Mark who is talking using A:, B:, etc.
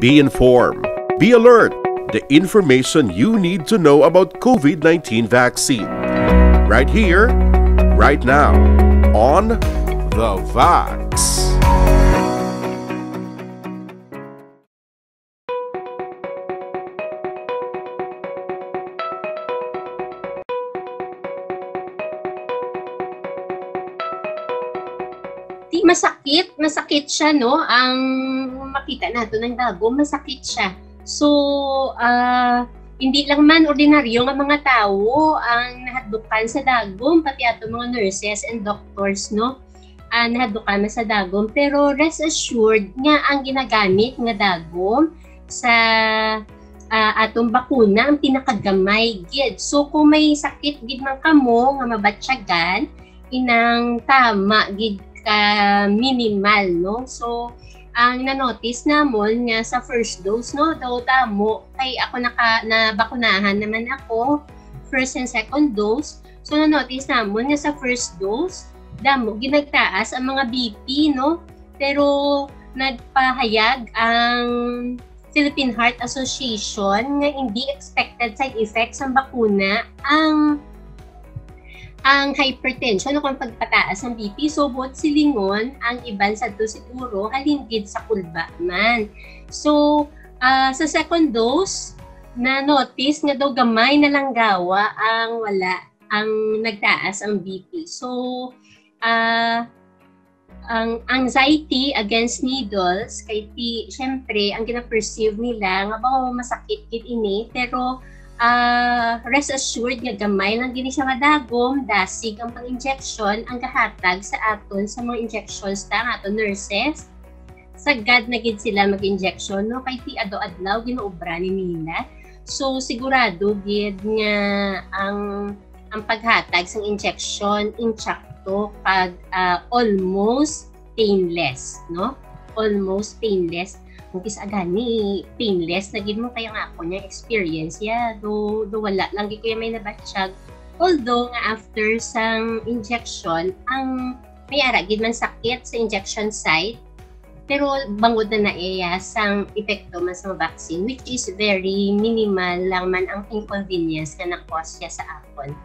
A: Be informed. Be alert. The information you need to know about COVID-19 vaccine. Right here, right now, on The Vax.
B: Masakit siya, no? Ang makita nato ng dagom, masakit siya. So, hindi lang man ordinaryo nga mga tao ang nahadlukan sa dagom, pati ato mga nurses and doctors, no? Nahadlukan na sa dagom. Pero rest assured nga ang ginagamit nga dagom sa atong bakuna ang pinakagamay gid. So, kung may sakit gid man kamo nga mabatsyagan, inang tama gid ka minimal, no? So, ang na-notice namon nga sa first dose, no, daw tamo, kay ako nabakunahan naman ako, first and second dose. So, na-notice namon nga sa first dose, damo, ginagtaas ang mga BP, no? Pero, nagpahayag ang Philippine Heart Association nga hindi expected side effects ang bakuna ang hypertension o kung pagpataas ng BP. So, both silingon, ang iban sa to siguro, halinggid sa kulba man. So, sa second dose, na-notice nga daw gamay na lang gawa ang nagtaas ang BP. So, ang anxiety against needles, kay syempre, ang gina-perceive nila, nga ba masakit gid ini, pero rest assured nga gamay lang din siya nga dagom, dasig ang pang-injection ang gahatag sa aton sa mga injections ta nga aton nurses. Sagad na gid sila mag-injection, no? Kay ti adlaw ginuobra ni nila. So sigurado gid nga ang paghatag sa injection insakto pag almost painless, no? Almost painless. Kung kisagani painless na gid mo kaya nga ako niya experience do wala lang gid kuya may nabatsyag, although nga after sang injection ang may ara gid man sakit sa injection site, pero bangod na naiya sang epekto man sa vaccine, which is very minimal lang man ang inconvenience na na-cause siya sa akon.